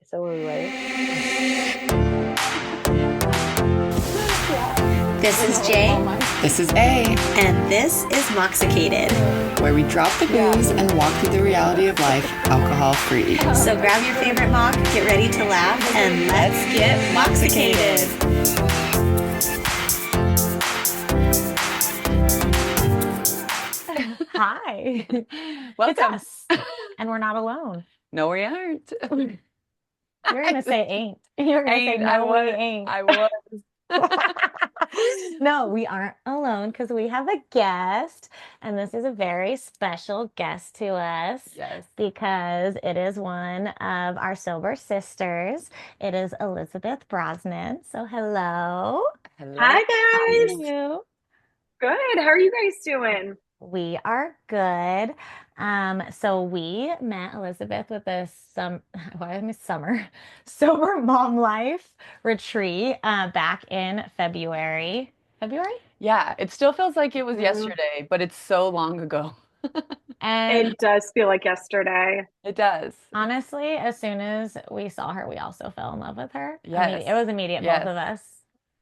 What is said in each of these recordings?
so are we ready? This is Jay, This is A, and this is Moxicated. where we drop the booze and walk through the reality of life alcohol-free. So grab your favorite mock, get ready to laugh, and let's get Moxicated. Hi. Welcome. It's us. And we're not alone. No, we aren't. You're going to say ain't. You're going to say Ain't. no, we ain't. I was. No, we aren't alone because we have a guest, and this is a very special guest to us. Yes. Because it is one of our sober sisters. It is Elisabeth Brosnan. So hello. Hello. Hi How are guys. you? Good. How are you guys doing? We are good. So we met Elizabeth with a summer sober mom life retreat back in February. February? Yeah, it still feels like it was Mhm. yesterday, but it's so long ago. And It does feel like yesterday. It does. honestly, as soon as we saw her, we also fell in love with her. Yes. It was immediate, both of Yes. us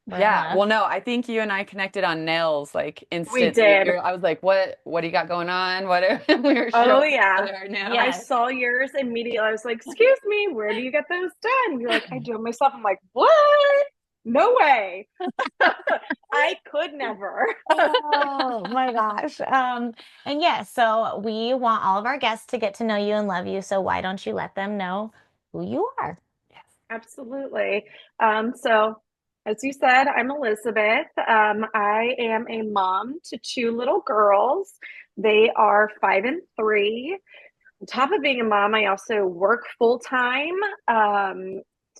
were in Yeah. love. Well, no, I think you and I connected on nails like We instantly. did. I was like, what do you got going on? What we were Oh showing each yeah. other our nails. I Yes. saw yours immediately. I was like, excuse me, where do you get those done? You're like, I do it myself. I'm like, what? No way. I could never. Oh my gosh. And yeah, so we want all of our guests to get to know you and love you. So why don't you let them know who you are? Absolutely. So as you said, I'm Elizabeth. I am a mom to two little girls. They are 5 and 3. On top of being a mom, I also work full time,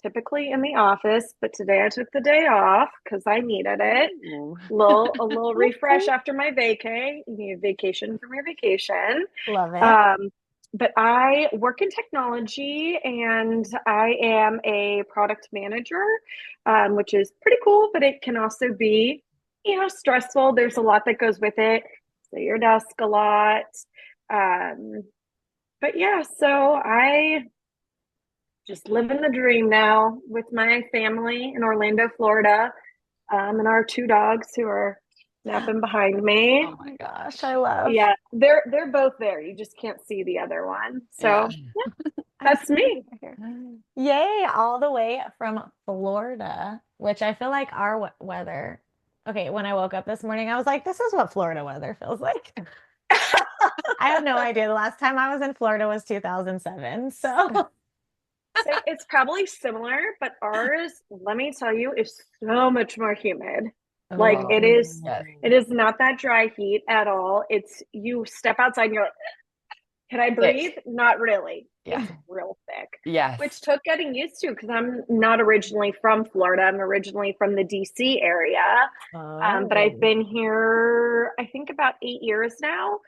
typically in the office, but today I took the day off because I needed it. Ooh. A little refresh after my vacay. You need a vacation from your vacation. Love it. But I work in technology and I am a product manager, which is pretty cool, but it can also be, stressful. There's a lot that goes with it. So your desk a lot. Um, but yeah, so I just living the dream now with my family in Orlando, Florida, and our two dogs who are napping behind me. Oh my gosh. Gosh, I love. Yeah, they're both there. You just can't see the other one. So Yeah. that's me. Yay, all the way from Florida, which I feel like our weather. Okay, when I woke up this morning, I was like, this is what Florida weather feels like. I have no idea. The last time I was in Florida was 2007. So So it's probably similar, but ours, let me tell you, is so much more humid. Like Oh, it is, yes. it is not that dry heat at all. It's you step outside and you're like, can I breathe? Not really. Yeah. It's real thick, Yes. which took getting used to because I'm not originally from Florida. I'm originally from the DC area. But I've been here, I think about 8 years now,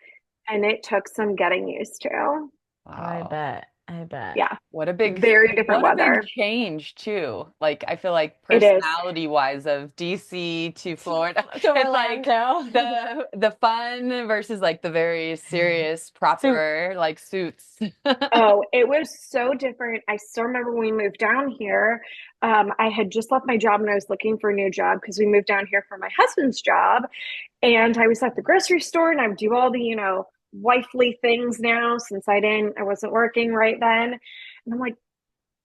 and it took some getting used to. I Wow. bet. I bet. Yeah, What a big, very different what a weather. big change too. Like I feel like It is. personality wise of DC to Florida, To it's like Orlando. the fun versus like the very serious, proper like suits. Oh, it was so different. I still remember when we moved down here. I had just left my job and I was looking for a new job because we moved down here for my husband's job. And I was at the grocery store and I would do all the, wifely things now since I wasn't working right then. And I'm like,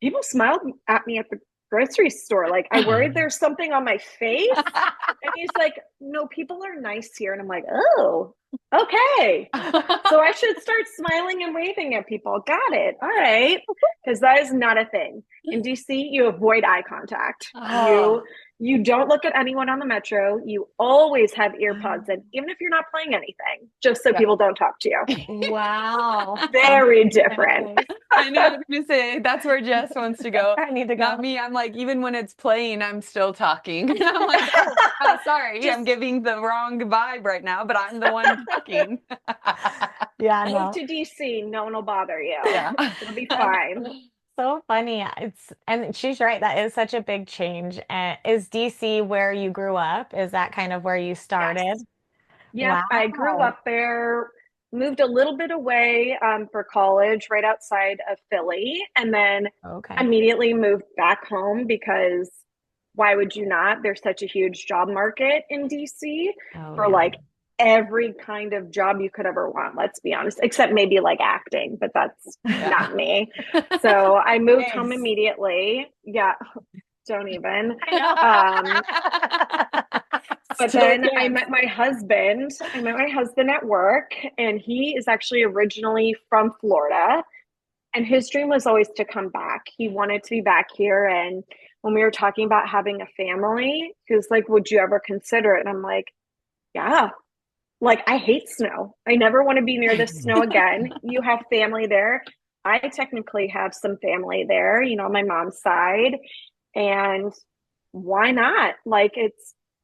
people smiled at me at the grocery store. Like, I worried there's something on my face. And he's like, no, people are nice here. And I'm like, oh, okay. So I should start smiling and waving at people. Got it. All right. Because that is not a thing. In DC, you avoid eye contact. Oh. You don't look at anyone on the metro. You always have earpods in, even if you're not playing anything, just so people don't talk to you. Wow. Very different. I know, I was gonna say that's where Jess wants to go. I need to Not go. me. I'm like, even when it's playing, I'm still talking. I'm like, sorry, I'm giving the wrong vibe right now, but I'm the one talking. Yeah, Move no. to DC. No one will bother you. Yeah. It'll be fine. So funny. And she's right. That is such a big change. Is DC where you grew up? Is that kind of where you started? Yes. Yep. I grew Wow. up there. moved a little bit away for college right outside of Philly, and then Okay. immediately moved back home because why would you not? There's such a huge job market in DC Oh for yeah. like every kind of job you could ever want, let's be honest, except maybe like acting, but that's Yeah. not me. So I moved home Thanks. immediately. Yeah, don't even. Um, I but Still then counts. I met my husband at work, and he is actually originally from Florida. And his dream was always to come back. He wanted to be back here. And when we were talking about having a family, he was like, would you ever consider it? And I'm like, yeah. Like, I hate snow. I never want to be near the snow again. You have family there. I technically have some family there, you know, on my mom's side. And why not? Like,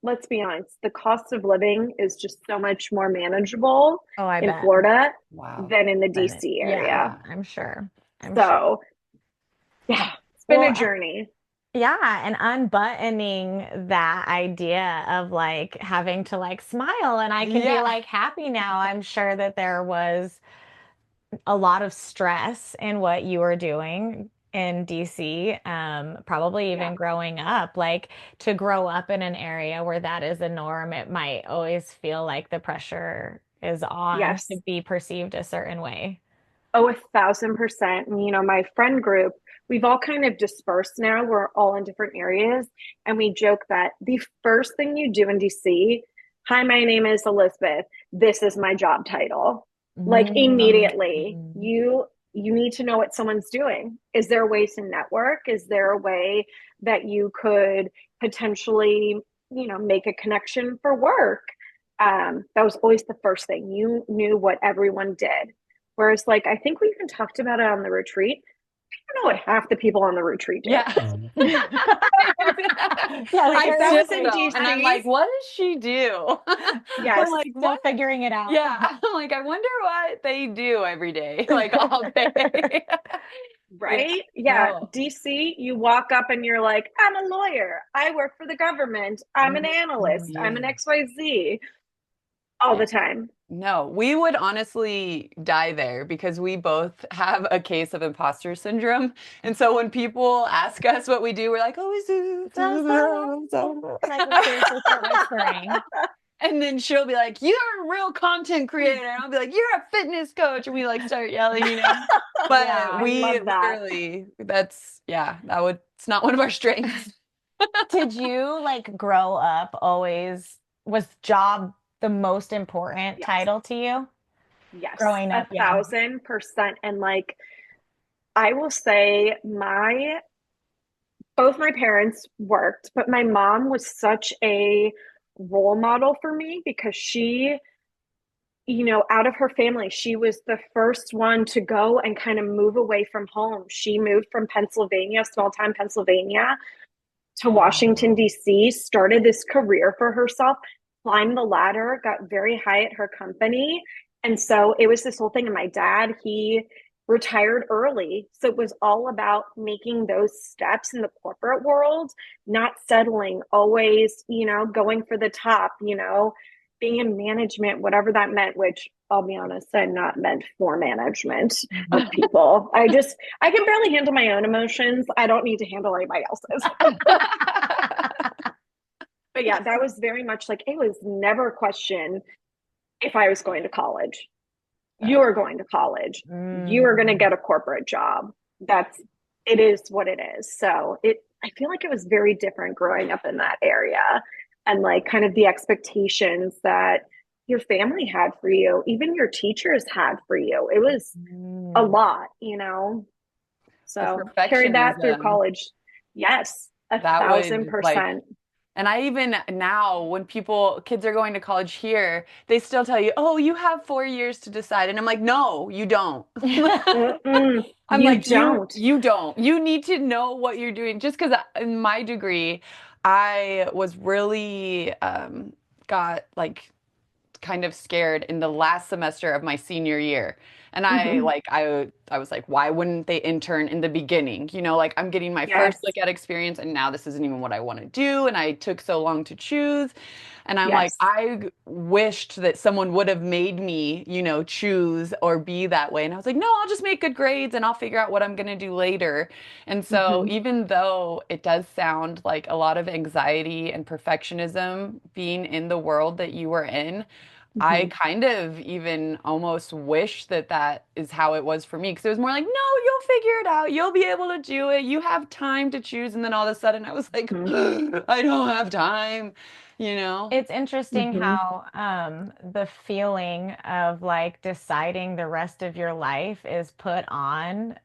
let's be honest, the cost of living is just so much more manageable Oh, I in bet. Florida Wow. than in the But DC area. yeah, I'm sure. I'm sure. So, yeah, it's been a Well, journey. yeah, and unbuttoning that idea of like having to like smile and I can be Yeah. like happy now. I'm sure that there was a lot of stress in what you were doing in DC, probably Yeah. even growing up. Like to grow up in an area where that is a norm, it might always feel like the pressure is on to Yes. be perceived a certain way. Oh, 1,000%. And, you know, my friend group, we've all kind of dispersed now. We're all in different areas. And we joke that the first thing you do in DC, hi, my name is Elizabeth. This is my job title. Like immediately, Mhm. you need to know what someone's doing. Is there a way to network? Is there a way that you could potentially, you know, make a connection for work? That was always the first thing. You knew what everyone did. Whereas, like, I think we even talked about it on the retreat. I don't know what half the people on the retreat did. Yeah. Yeah, like I Like, that still was in don't. And I'm DC. like, what does she do? we're Yes, like still What? figuring it out. Yeah. I'm like, I wonder what they do every day, like all day. Yeah. right? Yeah, No. DC, you walk up and you're like, I'm a lawyer. I work for the government. I'm an analyst. I'm Yeah. an XYZ all Yeah. the time. No, we would honestly die there because we both have a case of imposter syndrome. And so when people ask us what we do, we're like, oh, is So sorry. it? And I just seriously start whispering. And then she'll be like, you're a real content creator. And I'll be like, you're a fitness coach. And we like start yelling, you know. But I Yeah. we love that. literally, yeah, it's not one of our strengths. Did you like grow up always, was job the most important Yes, title to you yes, growing a up? Yeah. 1,000%. And like, I will say, my both my parents worked, but my mom was such a role model for me because she, you know, out of her family, she was the first one to go and kind of move away from home. She moved from Pennsylvania, small town Pennsylvania, to Washington, D.C., started this career for herself, climbed the ladder, got very high at her company. And so it was this whole thing. And my dad, he retired early. So it was all about making those steps in the corporate world, not settling, always, you know, going for the top, you know, being in management, whatever that meant, which I'll be honest, I'm not meant for management of people. I can barely handle my own emotions. I don't need to handle anybody else's. But yeah, that was very much like it was never a question if I was going to college. You are going to college. You are going to Mm. get a corporate job. That's it is what it is. So it I feel like it was very different growing up in that area and like kind of the expectations that your family had for you, even your teachers had for you. It was a Mm. lot, you know. The So carried that through perfectionism college. Yes, a that thousand would like, percent. and I even now, when kids are going to college here, they still tell you, oh, you have 4 years to decide. And I'm like, no, you don't. Mm-mm, I'm you like, don't. you don't. You need to know what you're doing. Just because in my degree, I was really got like kind of scared in the last semester of my senior year And I Hmm. like I was like, why wouldn't they intern in the beginning? You know, like I'm getting my first Yes. look at experience and now this isn't even what I want to do and I took so long to choose. And I'm like, Yes. I wished that someone would have made me, you know, choose or be that way. And I was like, no, I'll just make good grades and I'll figure out what I'm going to do later. And so, Hmm. even though it does sound like a lot of anxiety and perfectionism being in the world that you were in, I Hmm. kind of even almost wish that that is how it was for me. Because it was more like, no, you'll figure it out. You'll be able to do it. You have time to choose. And then all of a sudden, I was like, Hmm. I don't have time, you know? It's interesting Hmm. how the feeling of like deciding the rest of your life is put on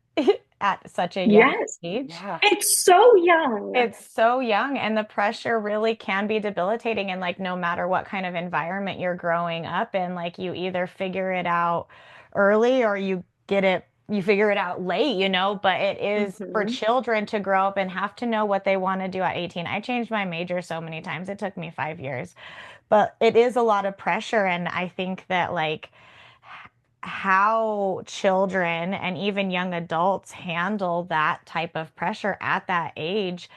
at such a young Yes. age. Yeah. It's so young. It's so young, and the pressure really can be debilitating. And like, no matter what kind of environment you're growing up in, like, you either figure it out early or you figure it out late, you know. But it is for Hmm. children to grow up and have to know what they want to do at 18. I changed my major so many times. It took me 5 years, but it is a lot of pressure. And I think that like how children and even young adults handle that type of pressure at that age,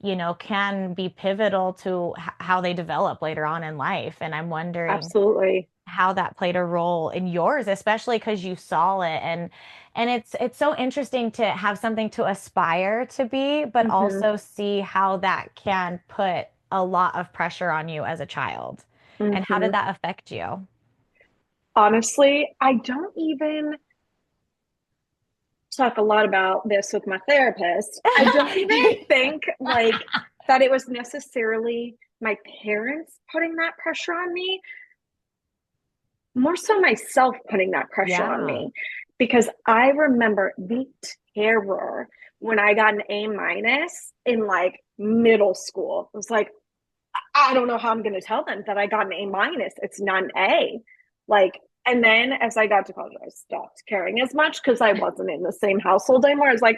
you know, can be pivotal to how they develop later on in life. And I'm wondering Absolutely. how that played a role in yours, especially because you saw it. And it's so interesting to have something to aspire to be, but Hmm. also see how that can put a lot of pressure on you as a child. And how did Hmm. that affect you? Honestly, I don't even talk a lot about this with my therapist. I don't even think like that it was necessarily my parents putting that pressure on me, more so myself putting that pressure on Yeah. me. Because I remember the terror when I got an A minus in like middle school. It was like, I don't know how I'm going to tell them that I got an A minus. It's not an A. Like, and then as I got to college, I stopped caring as much because I wasn't in the same household anymore. I was like,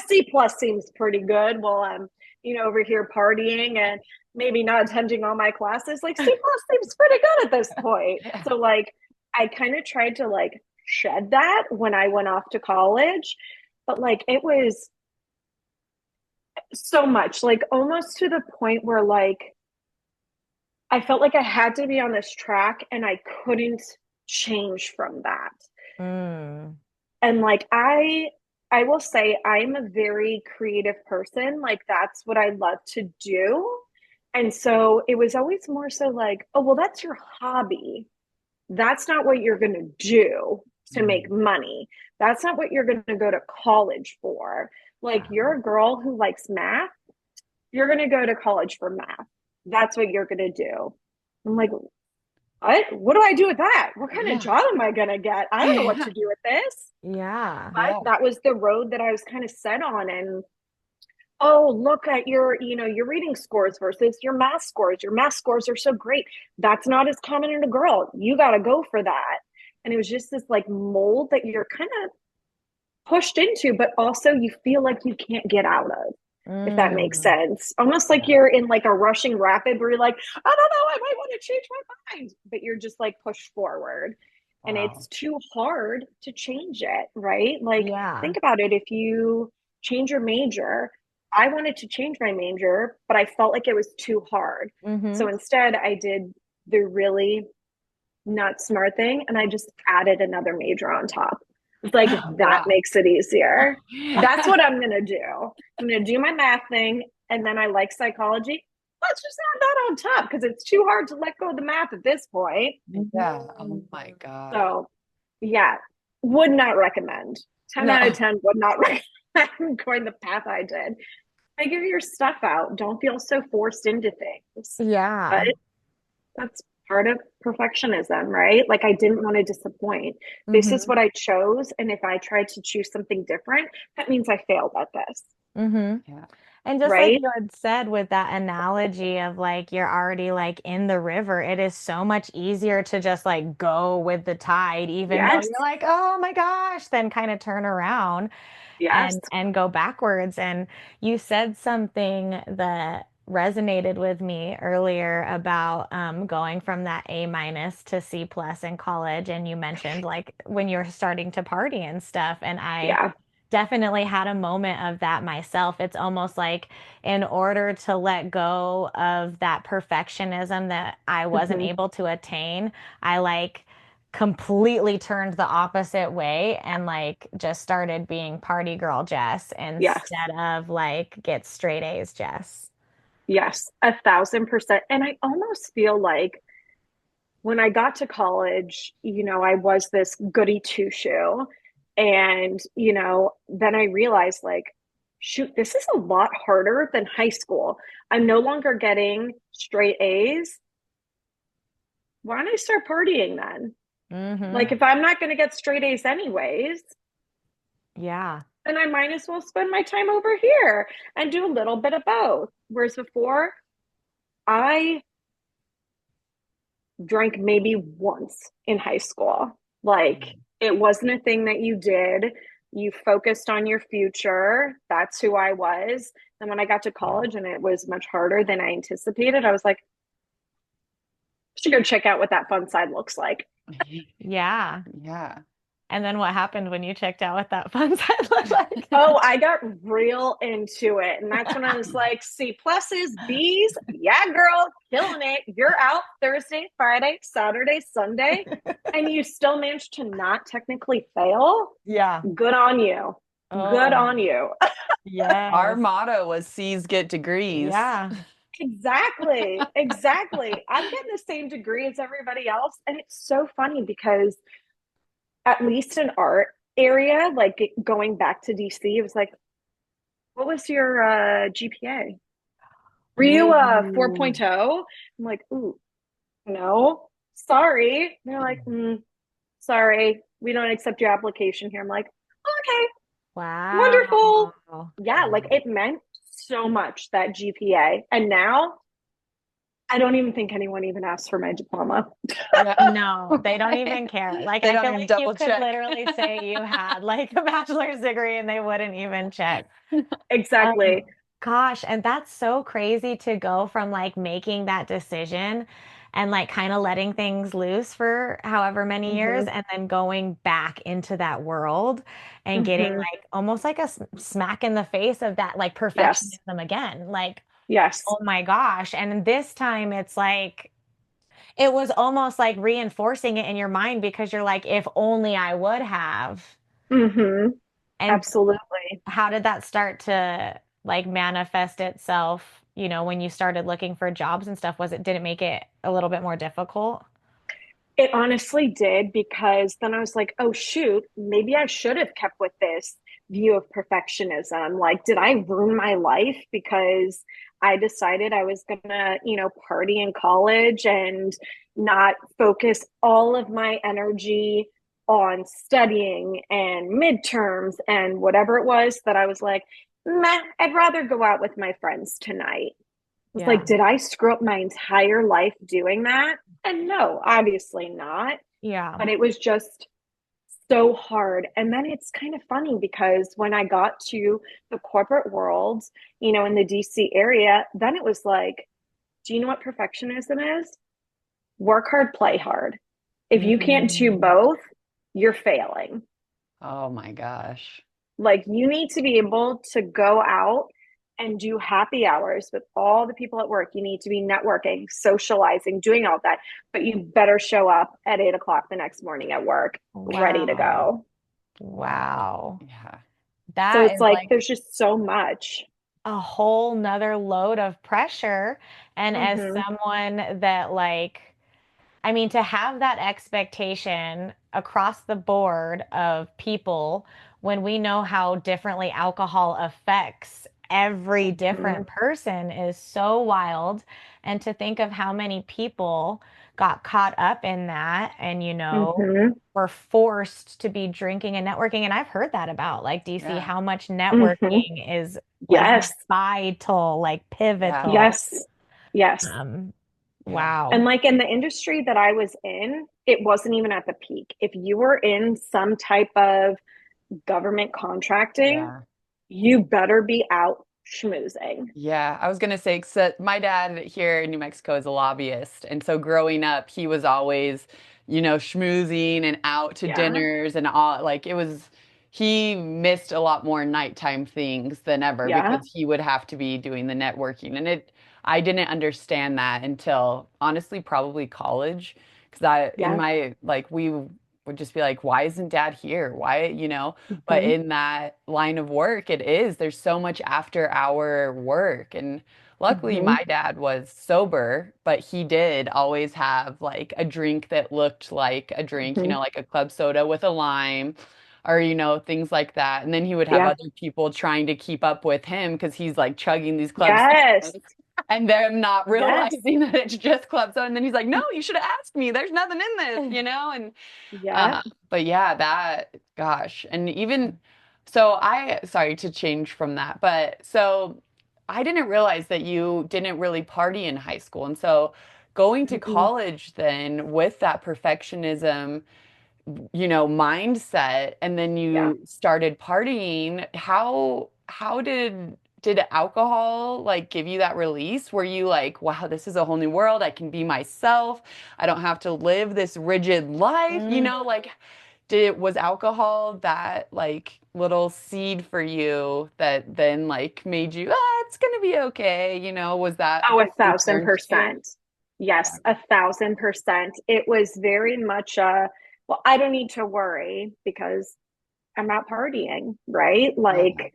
C plus seems pretty good while I'm, over here partying and maybe not attending all my classes. Like C plus seems pretty good at this point. Yeah. So like, I kind of tried to like shed that when I went off to college, but like it was so much, like almost to the point where like I felt like I had to be on this track and I couldn't change from that. Mm. And like I will say I'm a very creative person. Like that's what I love to do. And so it was always more so like, oh, well, that's your hobby. That's not what you're going to do to make Mm. money. That's not what you're going to go to college for. Like Wow. you're a girl who likes math. You're going to go to college for math. That's what you're going to do. I'm like, what do I do with that? What kind of Yeah. job am I going to get? I don't know what Yeah. to do with this. Yeah. But Yeah. that was the road that I was kind of set on. And oh, look at your reading scores versus your math scores. Your math scores are so great. That's not as common in a girl. You got to go for that. And it was just this like mold that you're kind of pushed into, but also you feel like you can't get out of, if that makes Mm. sense. Almost like you're in like a rushing rapid where you're like, I don't know, I might want to change my mind, but you're just like pushed forward. And Wow. it's too hard to change it, right? Like, Yeah. think about it. If you change your major, I wanted to change my major, but I felt like it was too hard. So Mm-hmm. instead, I did the really not smart thing and I just added another major on top. It's like that Wow. makes it easier. That's what I'm gonna do. I'm gonna do my math thing and then I like psychology. Let's just add that on top because it's too hard to let go of the math at this point. Yeah. Oh my gosh. So yeah, would not recommend. 10 out of No. 10 would not recommend going the path I did. Figure your stuff out. Don't feel so forced into things. But Yeah. that's part of perfectionism, right? Like I didn't want to disappoint. This is Mm-hmm. what I chose. And if I tried to choose something different, that means I failed at this, Mm-hmm. Yeah. And just like right? you had said with that analogy of like you're already like in the river, it is so much easier to just like go with the tide, even though Yes. you're like, oh my gosh, then kind of turn around Yes. and go backwards. And you said something that resonated with me earlier about going from that A minus to C plus in college. And you mentioned like when you're starting to party and stuff. And I Yeah. definitely had a moment of that myself. It's almost like in order to let go of that perfectionism that I wasn't Hmm. able to attain, I like completely turned the opposite way and like just started being party girl Jess Yes. instead of like get straight A's Jess. Yes. 1,000%. And I almost feel like when I got to college, I was this goody two shoe. And, then I realized, like, shoot, this is a lot harder than high school. I'm no longer getting straight A's. Why don't I start partying then? Mm-hmm. Like, if I'm not going to get straight A's anyways, Yeah. then I might as well spend my time over here and do a little bit of both. Whereas before, I drank maybe once in high school. Like it wasn't a thing that you did. You focused on your future. That's who I was. And when I got to college and it was much harder than I anticipated, I was like, I should go check out what that fun side looks like. Yeah. Yeah. And then what happened when you checked out what that fun side looked like? Oh, I got real into it. And that's when I was like, C pluses, B's. Yeah, girl, killing it. You're out Thursday, Friday, Saturday, Sunday, and you still managed to not technically fail. Yeah. Good on you. Good Oh, on you. Our yes. motto was C's get degrees. Yeah. Exactly. Exactly. I'm getting the same degree as everybody else. And it's so funny because, at least in art area, like going back to DC, it was like, what was your GPA? Were you Ooh. 4.0? I'm like, ooh, no, sorry. They're like, sorry, we don't accept your application here. I'm like, okay, wonderful. Wow. Yeah, like it meant so much, that GPA. And now I don't even think anyone even asks for my diploma. Yeah. No, they don't Right. even care. Like, They I don't feel even like you double could check. literally say you had like a bachelor's degree and they wouldn't even check. Exactly. Gosh, and that's so crazy to go from like making that decision and like kind of letting things loose for however many years Hmm. and then going back into that world and getting Hmm. like almost like a smack in the face of that like Yes. perfectionism again. Like, Yes. oh my gosh. And this time it's like, it was almost like reinforcing it in your mind because you're like, if only I would have. Hmm. And Absolutely. how did that start to like manifest itself, when you started looking for jobs and stuff? Did it make it a little bit more difficult? It honestly did, because then I was like, oh, shoot, maybe I should have kept with this view of perfectionism. Like, did I ruin my life because I decided I was going to, party in college and not focus all of my energy on studying and midterms and whatever it was, that I was like, meh, I'd rather go out with my friends tonight. Was like, Yeah. did I screw up my entire life doing that? And no, obviously not. Yeah. But it was just so hard. And then it's kind of funny because when I got to the corporate world, in the DC area, then it was like, do you know what perfectionism is? Work hard, play hard. If you can't do Mm. both, you're failing. Oh my gosh. Like you need to be able to go out and do happy hours with all the people at work. You need to be networking, socializing, doing all that. But you better show up at 8 o'clock the next morning at work, ready to Wow. go. Wow. Yeah. So That it's is like like there's just so much. a whole nother load of pressure. And as Mm-hmm. someone that like, I mean, to have that expectation across the board of people when we know how differently alcohol affects every Mm-hmm. different person is so wild. And to think of how many people got caught up in that and, Mm-hmm. were forced to be drinking and networking. And I've heard that about like DC, Yeah. how much Mm-hmm. networking is like Yes. vital, like Yeah. pivotal. Yes. Yes. Um, Yeah. And wow. like in the industry that I was in, it wasn't even at the peak. If you were in some type of government contracting, Yeah. you better be out schmoozing. Yeah, I was gonna say, 'cause, my dad here in New Mexico is a lobbyist, and so growing up, he was always, schmoozing and out to Yeah. dinners and all. Like it was, he missed a lot more nighttime things than ever Yeah. because he would have to be doing the networking, and I didn't understand that until honestly probably college, because in Yeah. my like we would just be like, why isn't dad here? Why? But Hmm. in that line of work, there's so much after hour work. And luckily, Hmm. my dad was sober, but he did always have like a drink that looked like a drink, Hmm. like a club soda with a lime or, things like that. And then he would have Yeah. other people trying to keep up with him because he's like chugging these club Yes. sodas and them not Yes. realizing that it's just club soda. And then he's like, no, you should have asked me. There's nothing in this, And Yeah. uh, but yeah, gosh. And even so, sorry to change from that, but so I didn't realize that you didn't really party in high school. And so going to Mm-mm. college then with that perfectionism, mindset, and then Yeah. you started partying, how did alcohol like give you that release? Were you like, wow, this is a whole new world. I can be myself. I don't have to live this rigid life, Mm. like was alcohol that like little seed for you that then like made you, it's gonna be okay, was that Oh, a who you thousand turned to? percent. Yes, 1,000%. It was very much well, I don't need to worry because I'm not partying, right? Yeah. Like,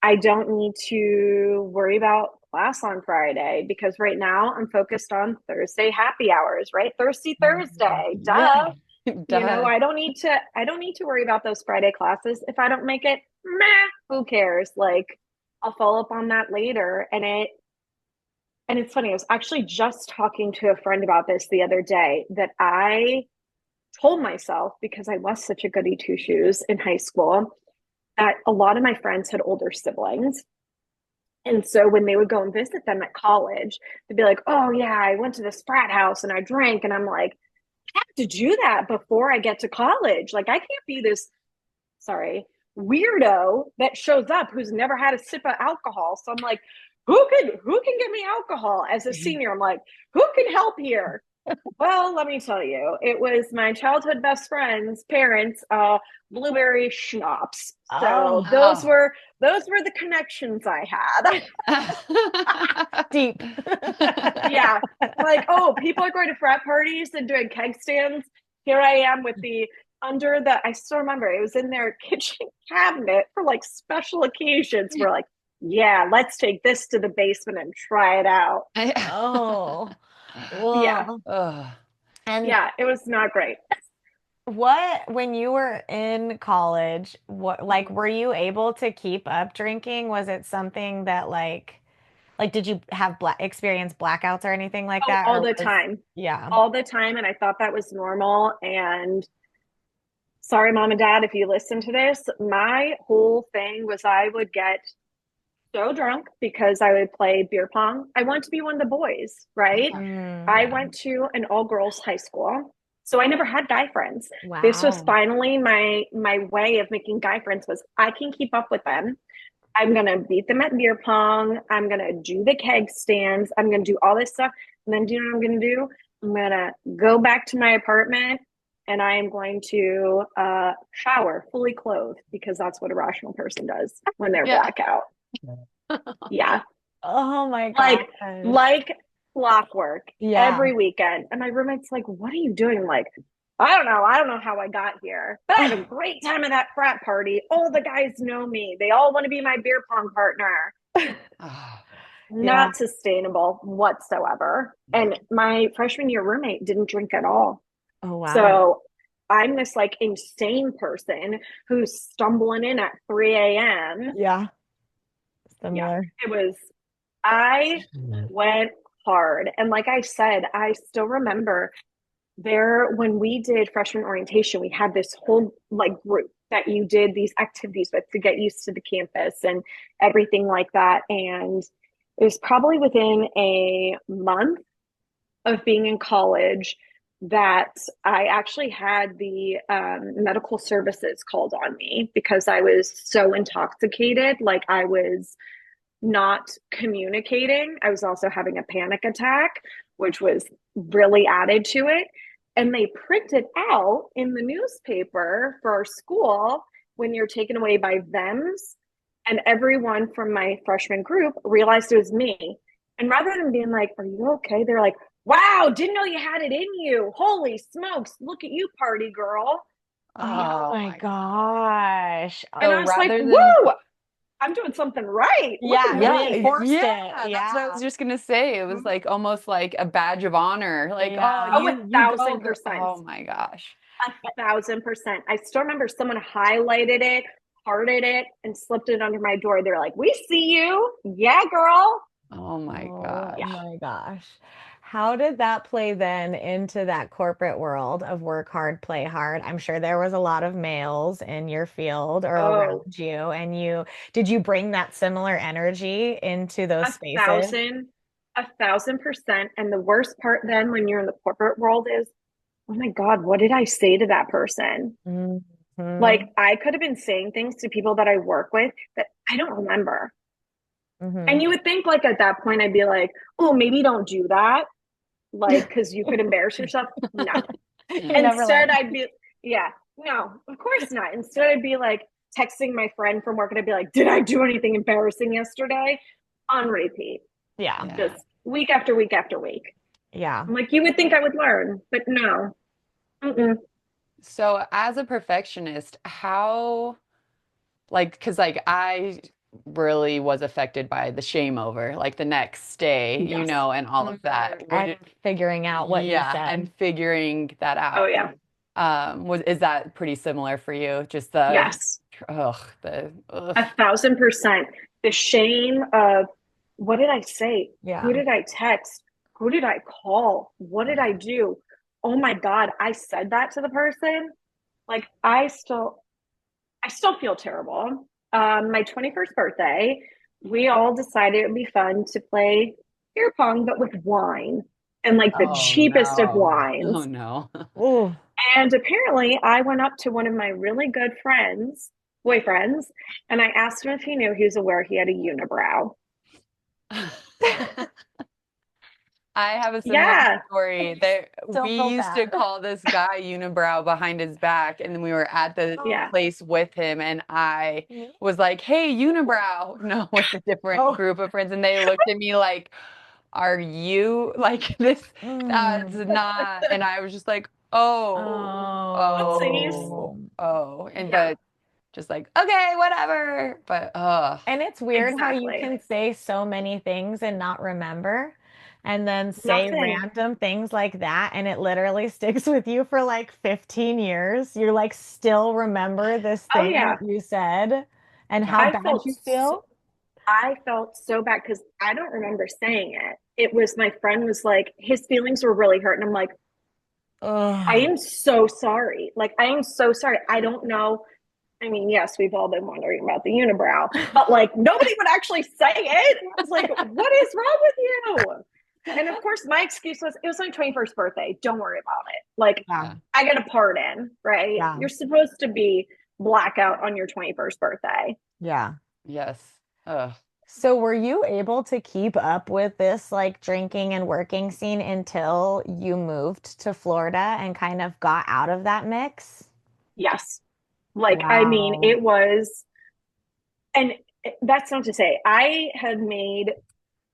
I don't need to worry about class on Friday because right now I'm focused on Thursday happy hours, right? Thirsty Thursday, Yeah. duh. Duh. I don't need to worry about those Friday classes. If I don't make it, meh, who cares? Like, I'll follow up on that later. And it's funny, I was actually just talking to a friend about this the other day that I told myself because I was such a goody two shoes in high school that a lot of my friends had older siblings. And so when they would go and visit them at college, they'd be like, oh, yeah, I went to this frat house and I drank. And I'm like, I have to do that before I get to college. Like, I can't be this, sorry, weirdo that shows up who's never had a sip of alcohol. So I'm like, who can get me alcohol as a senior? I'm like, who can help here? Well, let me tell you, it was my childhood best friend's parents, blueberry schnapps. So Oh, those were the connections I had. Oh. deep. Yeah, like, oh, people are going to frat parties and doing keg stands. Here I am with the under the. I still remember it was in their kitchen cabinet for like special occasions. We're like, yeah, let's take this to the basement and try it out. Oh, Yeah, well, Ugh. and yeah, it was not great. when you were in college, were you able to keep up drinking? Was it something that did you have experience blackouts or anything like Oh, that? all Or the was, time. yeah. All the time. And I thought that was normal. And sorry, mom and dad, if you listen to this, my whole thing was I would get so drunk because I would play beer pong. I want to be one of the boys, right? Mm, I Yeah. went to an all girls high school. So I never had guy friends. This was wow. finally my way of making guy friends was I can keep up with them. I'm gonna beat them at beer pong. I'm gonna do the keg stands. I'm gonna do all this stuff. And then do you know what I'm gonna do? I'm gonna go back to my apartment and I am going to shower fully clothed because that's what a rational person does when they're Yeah. blackout. Yeah. Oh my Like gosh. like clockwork Yeah. every weekend. And my roommate's like, what are you doing? I'm like, I don't know. I don't know how I got here, but I had a great time at that frat party. All the guys know me. They all want to be my beer pong partner. Ah, Yeah. Not sustainable whatsoever. And my freshman year roommate didn't drink at all. Oh wow. So I'm this like insane person who's stumbling in at 3 a.m. Yeah. Yeah, Similar. I went hard. And like I said, I still remember there when we did freshman orientation, we had this whole like group that you did these activities with to get used to the campus and everything like that. And it was probably within a month of being in college that I actually had the medical services called on me because I was so intoxicated. Like I was not communicating. I was also having a panic attack, which was really added to it. And they printed out in the newspaper for our school when you're taken away by thems. And everyone from my freshman group realized it was me. And rather than being like, "Are you okay?" They're like, "Wow, didn't know you had it in you. Holy smokes, look at you, party girl." Oh Oh my my. gosh. And So I was like, rather than "Whoa, I'm doing something right. Look at Yeah, it yeah, me." reinforced it. that's what I Yeah. was just gonna say. It was Mhm. like almost like a badge of honor. Like, oh, Yeah. Oh, you go, girl. 1,000%. Oh my gosh. 1,000%. I still remember someone highlighted it, hearted it, and slipped it under my door. They're like, "We see you. Yeah, girl." Oh my Oh Yeah. gosh. my gosh. How did that play then into that corporate world of work hard, play hard? I'm sure there was a lot of males in your field or Oh, around you, and did you bring that similar energy into those a spaces? thousand, 1,000%. And the worst part then when you're in the corporate world is, oh my God, what did I say to that person? Hmm. Like, I could have been saying things to people that I work with that I don't remember. Hmm. And you would think, like, at that point, I'd be like, "Oh, maybe don't do that." Like, because you could embarrass yourself. No. You Yeah. never Instead, learned. I'd be, yeah, no, of course not. Instead, I'd be like texting my friend from work and I'd be like, "Did I do anything embarrassing yesterday?" On repeat, Yeah. Yeah. just week after week after week. Yeah. I'm like, you would think I would learn, but no. Mm-mm. So as a perfectionist, how like because like I really was affected by the shame over like the next day, Yes. and all of that. Would And it, figuring out what you yeah, said. and figuring that Oh, out. yeah. Was is that pretty similar for you? Just the Yes. ugh. 1,000%. The shame of what did I say? Who Yeah. did I text? Who did I call? What did I do? Oh my God, I said that to the person. Like I still feel terrible. My 21st birthday, we all decided it would be fun to play beer pong, but with wine and like the Oh cheapest of no. Oh wines. no. Ooh. And apparently, I went up to one of my really good friends, boyfriends, and I asked him if he knew he was aware he had a unibrow. I have a similar Yeah, story. There, Still we feel used to bad. call this guy Unibrow behind his back, and then we were at the yeah. place with him, and I Me? was like, "Hey, Unibrow!" No, with a different Oh. group of friends, and they looked at me like, "Are you like this? That's Mm. not." And I was just like, "Oh, Oopsies. oh, Oh. oh," and Yeah, but just like, okay, whatever. But And it's weird how you exactly. can say so many things and not remember, and then say Nothing. random things like that, and it literally sticks with you for like 15 years. You're like, still remember this Oh, thing yeah. that you said and how yeah, I bad felt you so, feel. I felt so bad because I don't remember saying it. It was my friend was like, his feelings were really hurt. And I'm like, I Oh. am so sorry. Like, I am so sorry. I don't know. I mean, yes, we've all been wondering about the unibrow, but like nobody would actually say it. I was like, what is wrong with you? And of course, my excuse was it was my 21st birthday. Don't worry about it. Like, Yeah. yeah, I got a pardon, right? Yeah. You're supposed to be blackout on your 21st birthday. Yeah. yes. Ugh. So were you able to keep up with this like drinking and working scene until you moved to Florida and kind of got out of that mix? Yes. Like, I mean, Wow. it was, and that's not to say I had made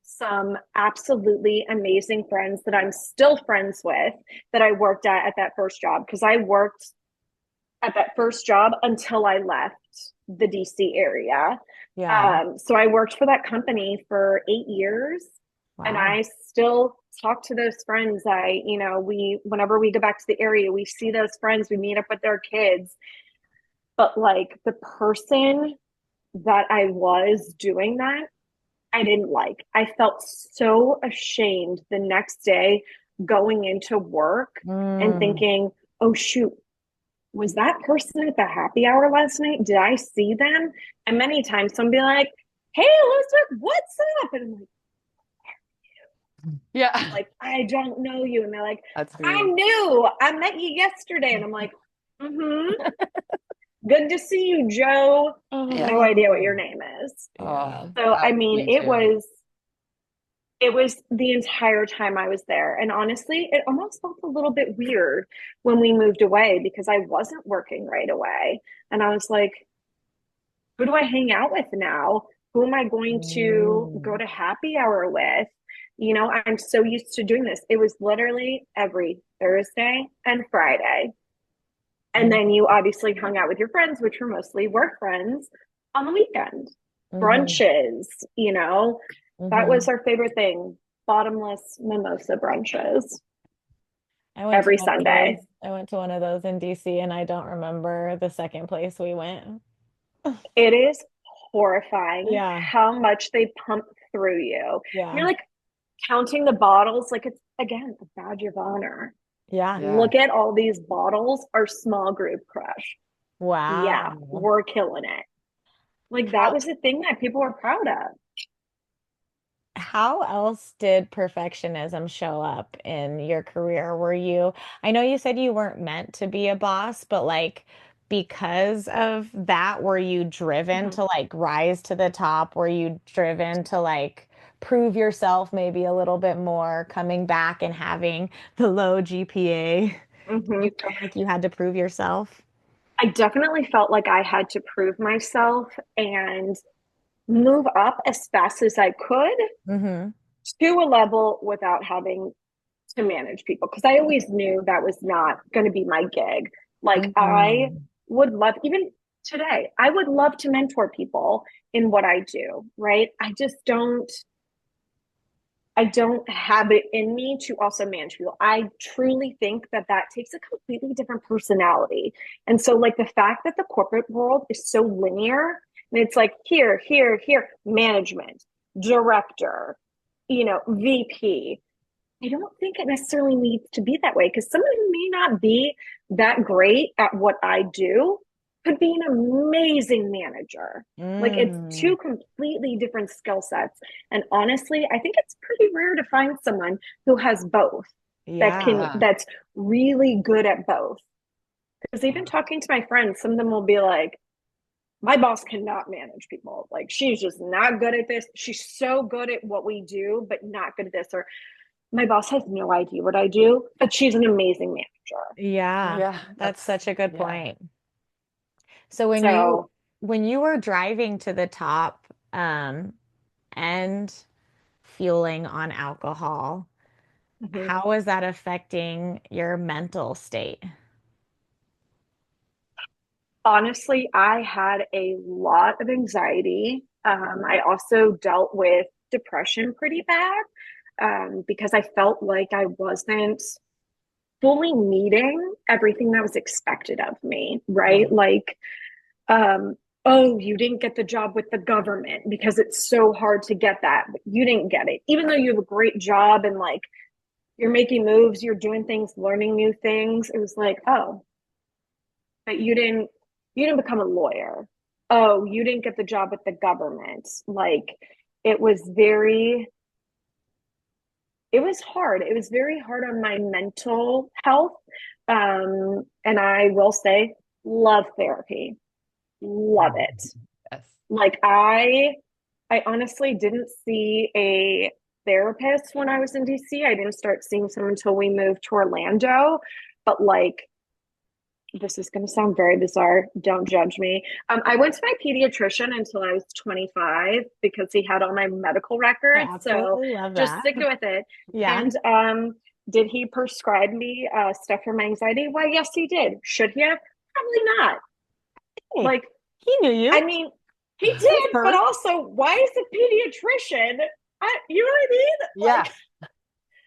some absolutely amazing friends that I'm still friends with that I worked at that first job because I worked at that first job until I left the DC area. Yeah. So I worked for that company for 8 years and Wow. I still talk to those friends. Whenever we go back to the area, we see those friends, we meet up with their kids. But like the person that I was doing that, I didn't like. I felt so ashamed the next day going into work and Mm. thinking, oh, shoot, was that person at the happy hour last night? Did I see them? And many times someone be like, hey, Elizabeth, what's up? And I'm Yeah, I don't know you. And they're like, that's I me. knew. I met you yesterday. And I'm like, mm-hmm. good to see you, Joe. Yeah. No idea what your Oh, name is. yeah. Oh, So, I that's mean, me too. it was the entire time I was there. And honestly, it almost felt a little bit weird when we moved away because I wasn't working right away. And I was like, who do I hang out with now? Who am I going to go Mm. to happy hour with? I'm so used to doing this. It was literally every Thursday and Friday. And then you obviously hung out with your friends, which were mostly work friends, on the weekend. Mm-hmm. Brunches, that was Mm-hmm. our favorite thing. Bottomless mimosa brunches I went to every one of those. Sunday. I went to one of those in DC and I don't remember the second place we went. It is horrifying Yeah. how much they pump through you. You're Yeah. like counting the bottles, like it's again a badge of honor. Yeah. Yeah. Look at all these bottles, our small group crush. Yeah, Wow. we're killing it. Like that How was a thing that people were proud of. how else did perfectionism show up in your career? I know you said you weren't meant to be a boss, but like because of that, were you driven Mhm. to like rise to the top? Were you driven to like prove yourself maybe a little bit more, coming back and having the low GPA? Did you Mhm. feel like you had to prove yourself? I definitely felt like I had to prove myself and move up as fast as I could Mm-hmm. to a level without having to manage people because I always knew that was not going to be my gig. Like I Mm-hmm. would love, even today, I would love to mentor people in what I do, right? I don't have it in me to also manage people. I truly think that that takes a completely different personality. And so, like, the fact that the corporate world is so linear and it's like here, here, here, management, director, VP. I don't think it necessarily needs to be that way because someone who may not be that great at what I do could be an amazing manager. Like it's Mm. two completely different skill sets. And honestly, I think it's pretty rare to find someone who has both Yeah. that's really good at both. Because even Yeah. talking to my friends, some of them will be like, my boss cannot manage people. Like she's just not good at this. She's so good at what we do, but not good at this. Or my boss has no idea what I do, but she's an amazing manager. Yeah. Yeah. That's such a good Yeah. point. So So, when you were driving to the top, and fueling on alcohol, mhm. how is that affecting your mental state? Honestly, I had a lot of anxiety. I also dealt with depression pretty bad because I felt like I wasn't fully meeting everything that was expected of me, Yeah. right? Like, um, oh, you didn't get the job with the government because it's so hard to get that. But you didn't get it, even though you have a great job and like you're making moves, you're doing things, learning new things. It was like, oh, but you didn't become a lawyer. Oh, you didn't get the job with the government. Like it was very it was hard. It was very hard on my mental health. And I will say, love therapy. Love it. Yes. Like I honestly didn't see a therapist when I was in DC. I didn't start seeing someone until we moved to Orlando. But like this is going to sound very bizarre. Don't judge me. I went to my pediatrician until I was 25 because he had all my medical I records. So absolutely love just that. stick with it. Yeah. And did he prescribe me stuff for my anxiety? Why, yes, he did. Should he have? Probably not. Hey, Like, he knew I you. mean, he He's did, but heard. also, why is a pediatrician? You know what I mean? Yeah. Like,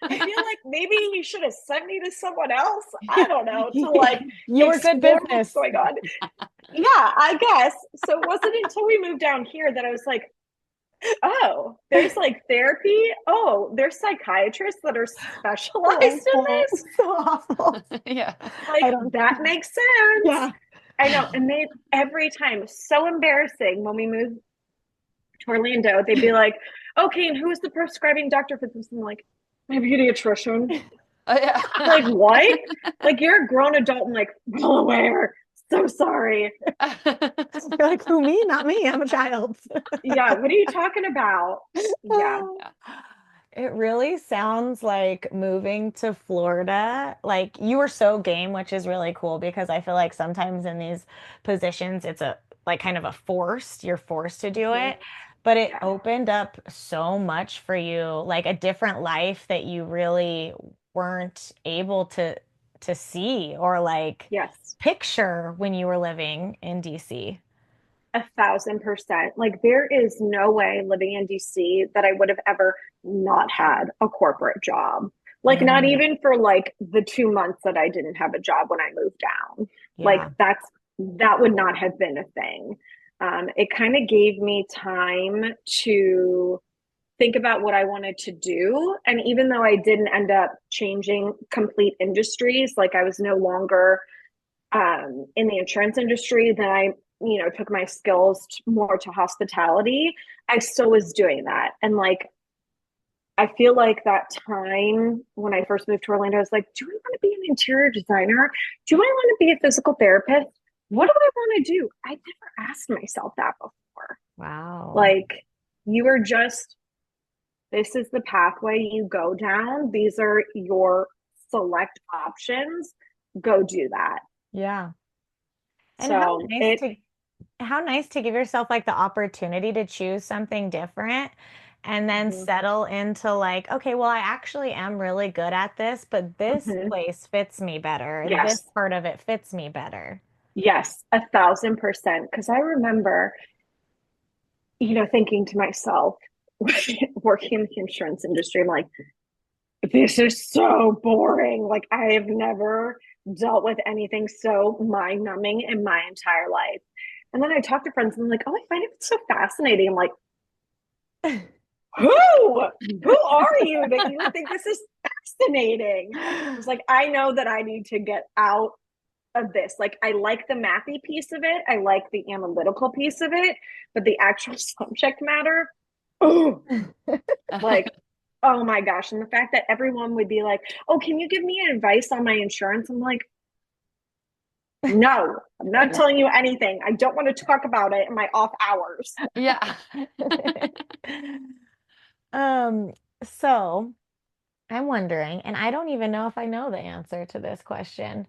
I feel like maybe he should have sent me to someone else. I don't know, to like You were good explore what's business. going on. Yeah, I guess. So it wasn't until we moved down here that I was like, oh, there's like therapy. Oh, there's psychiatrists that are specialized in Awful. this. So awful. Yeah. I Like, don't. that makes sense. Yeah. I know. And they, every time, so embarrassing when we moved to Orlando, they'd be like, okay, and who's the prescribing doctor for this? I'm like, my pediatrician. Oh, yeah. Like, what? Like, you're a grown adult and like, well aware. So sorry. You're like, who, me? Not me. I'm a child. Yeah, what are you talking about? Yeah. It really sounds like moving to Florida. Like you were so game, which is really cool because I feel like sometimes in these positions, it's a like kind of a forced, you're forced to do Mhm. it. But it Yeah. opened up so much for you, like a different life that you really weren't able to see or like Yes. picture when you were living in DC. 1,000%. Like there is no way living in DC that I would have ever not had a corporate job. Like not Mm, even for like the 2 months that I didn't have a job when I moved down. Like yeah. that would not have been a thing. It kind of gave me time to think about what I wanted to do. And even though I didn't end up changing complete industries, like I was no longer in the insurance industry, then I, took my skills more to hospitality. I still was doing that. And like, I feel like that time when I first moved to Orlando, I was like, do I want to be an interior designer? Do I want to be a physical therapist? What do I want to do? I never asked myself that before. Wow. Like, you are just, this is the pathway you go down. These are your select options. Go do that. Yeah. And So it, how nice to give yourself like the opportunity to choose something different and then mhm, settle into like, okay, well, I actually am really good at this, but this mhm. place fits me better. This Yes, part of it fits me better. yes, 1,000%. Because I remember, thinking to myself, working in the insurance industry, I'm like, this is so boring. Like, I have never dealt with anything so mind numbing in my entire life. And then I talk to friends and I'm like, oh, I find it so fascinating. I'm like, who are you that you would think this is fascinating? I was like, I know that I need to get out of this. Like, I like the mathy piece of it, I like the analytical piece of it, but the actual subject matter, oh, like, oh my gosh. And the fact that everyone would be like, oh, can you give me advice on my insurance? I'm like, no, I'm not Yeah. telling you anything. I don't want to talk about it in my off hours. Yeah. Um, so I'm wondering, and I don't even know if I know the answer to this question.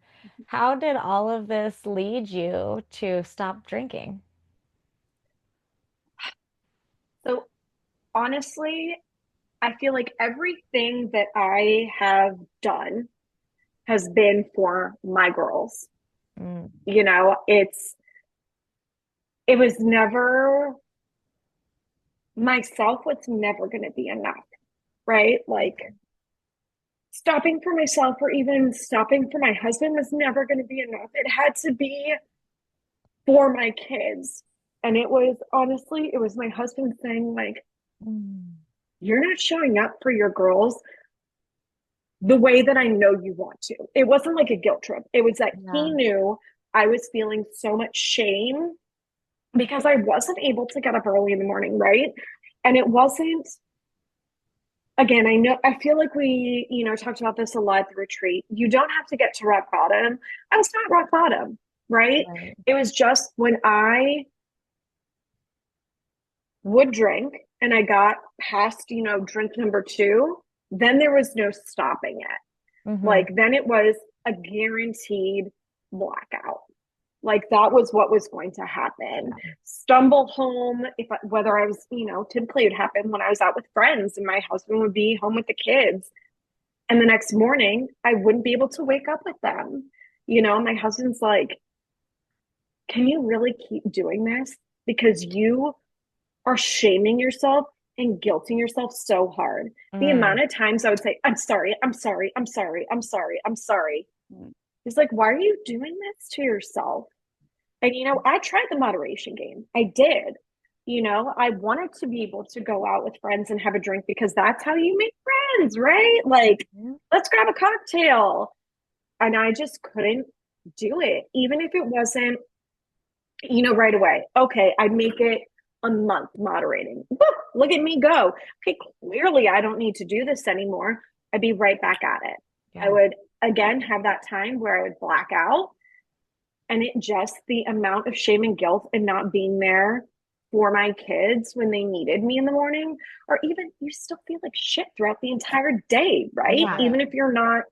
How did all of this lead you to stop drinking? So honestly, I feel like everything that I have done has been for my girls. Mm, It was never, myself was never going to be enough, right? Like stopping for myself or even stopping for my husband was never going to be enough. It had to be for my kids. And it was honestly, it was my husband saying, like, mm, you're not showing up for your girls the way that I know you want to. It wasn't like a guilt trip. It was that he yeah. knew I was feeling so much shame because I wasn't able to get up early in the morning, right? And it wasn't, again, I know, I feel like we, talked about this a lot at the retreat. You don't have to get to rock bottom. I was not rock bottom, right? Right. It was just when I would drink and I got past, drink number two, then there was no stopping it. Hmm. Like, then it was a guaranteed blackout. Like that was what was going to happen. Yeah. Stumble home, whether I was, typically it would happen when I was out with friends and my husband would be home with the kids. And the next morning, I wouldn't be able to wake up with them. My husband's like, can you really keep doing this? Because you are shaming yourself and guilting yourself so hard. The Mm, amount of times I would say, I'm sorry, I'm sorry, I'm sorry, I'm sorry, I'm sorry. He's like, why are you doing this to yourself? And, I tried the moderation game. I did. I wanted to be able to go out with friends and have a drink because that's how you make friends, right? Like, mhm. let's grab a cocktail. And I just couldn't do it, even if it wasn't, right away. Okay, I'd make it a month moderating. Woo, look at me go. Okay, clearly I don't need to do this anymore. I'd be right back at it. I Yeah. would again have that time where I would black out And it just, the amount of shame and guilt and not being there for my kids when they needed me in the morning, or even you still feel like shit throughout the entire day, right? Yeah. Even if you're not,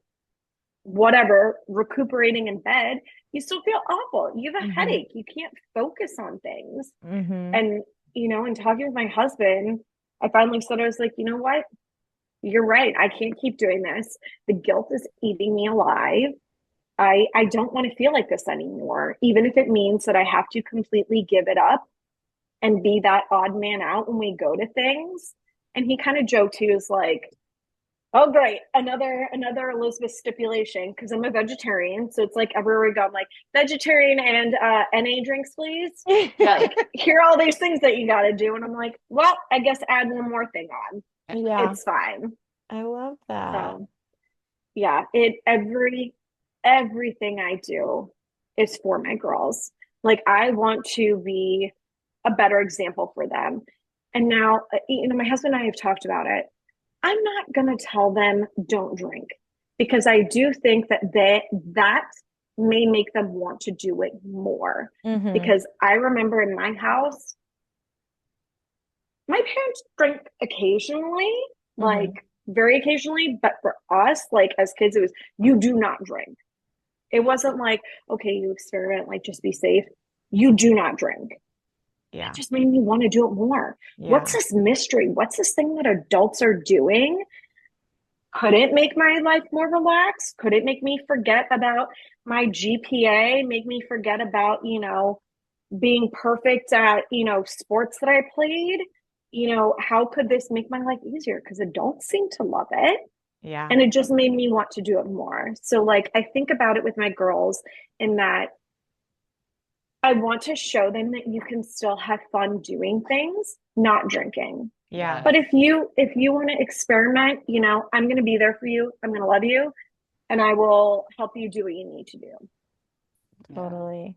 whatever, recuperating in bed, you still feel awful. You have a Mm-hmm. headache. You can't focus on things. Mm-hmm. And, in talking with my husband, I finally said, I was like, you know what? You're right. I can't keep doing this. The guilt is eating me alive. I don't want to feel like this anymore, even if it means that I have to completely give it up and be that odd man out when we go to things. And he kind of joked, he was like, oh great, another Elizabeth stipulation, because I'm a vegetarian. So it's like everywhere we go, I'm like, vegetarian and NA drinks, please. Yeah. Like, here are all these things that you gotta do. And I'm like, well, I guess add one more thing on. Yeah. It's fine. I love that. So yeah, everything I do is for my girls. Like, I want to be a better example for them. And now, my husband and I have talked about it. I'm not going to tell them don't drink, because I do think that may make them want to do it more. Mm-hmm. Because I remember in my house, my parents drink occasionally, like Mm-hmm. very occasionally, but for us, like as kids, it was, you do not drink. It wasn't like, okay, you experiment, like just be safe. You do not drink. That Yeah. just made me want to do it more. What's Yeah. this mystery? What's this thing that adults are doing? Could it make my life more relaxed? Could it make me forget about my GPA? Make me forget about, being perfect at, sports that I played? How could this make my life easier? Because adults seem to love it. Yeah. And it just made me want to do it more. So, like, I think about it with my girls in that I want to show them that you can still have fun doing things, not drinking. Yeah. But if you want to experiment, I'm going to be there for you. I'm going to love you, and I will help you do what you need to do. Yeah. Totally.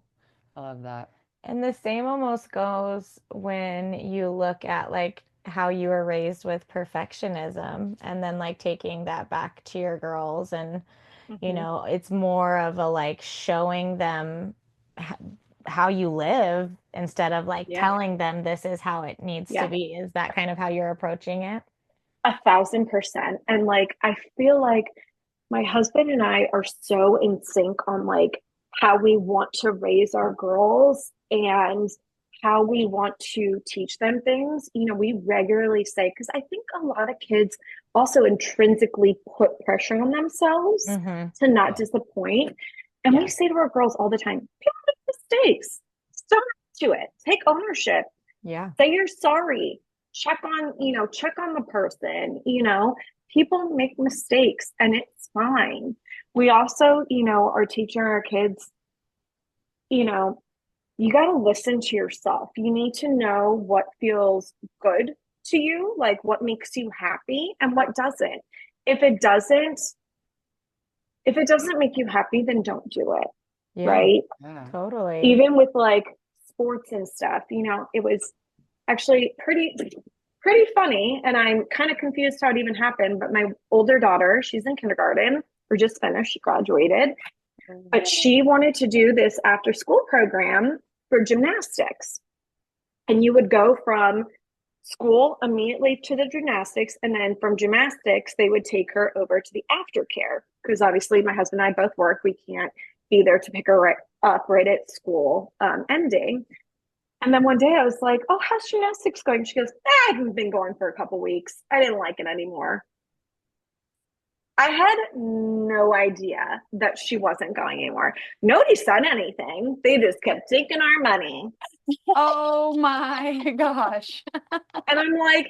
I love that. And the same almost goes when you look at like how you were raised with perfectionism and then like taking that back to your girls and Mm-hmm. it's more of a like showing them h- how you live instead of like Yeah. telling them this is how it needs to Yeah. be. Is that kind of how you're approaching it? 1,000%. And like, I feel like my husband and I are so in sync on like how we want to raise our girls and how we want to teach them things. We regularly say, because I think a lot of kids also intrinsically put pressure on themselves Mm-hmm. to not disappoint. And we Yeah. say to our girls all the time, people make mistakes. Stop to it. Take ownership. Yeah. Say you're sorry. Check on the person. People make mistakes and it's fine. We also, are teaching our kids, you know, you got to listen to yourself. You need to know what feels good to you, like what makes you happy and what doesn't. If it doesn't, if it doesn't make you happy, then don't do it. Yeah. Right. Yeah. Totally. Even with like sports and stuff, it was actually pretty funny, and I'm kind of confused how it even happened. But my older daughter, she's in kindergarten or just finished, she graduated, but she wanted to do this after school program for gymnastics. And you would go from school immediately to the gymnastics, and then from gymnastics they would take her over to the aftercare, because obviously my husband and I both work. We can't be there to pick her up right at school ending. And then one day I was like, oh, how's gymnastics going? She goes, I haven't been going for a couple weeks. I didn't like it anymore. I had no idea that she wasn't going anymore. Nobody said anything. They just kept taking our money. Oh my gosh. And I'm like,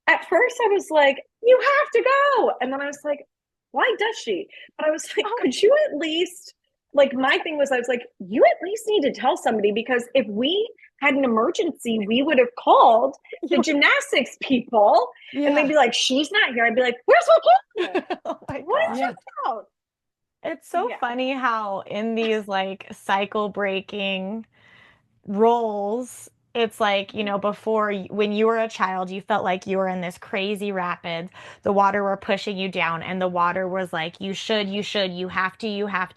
at first I was like, you have to go. And then I was like, why does she? But I was like, Oh, could you at least, like, my thing was, I was like, you at least need to tell somebody, because if we had an emergency, we would have called the gymnastics people and they'd Yeah. be like, she's not here. I'd be like, where's my kid? oh my What is gosh. Yeah. she about? It's so Yeah. funny how in these like cycle breaking roles It's like, before when you were a child, you felt like you were in this crazy rapids. The water were pushing you down, and the water was like, you have to,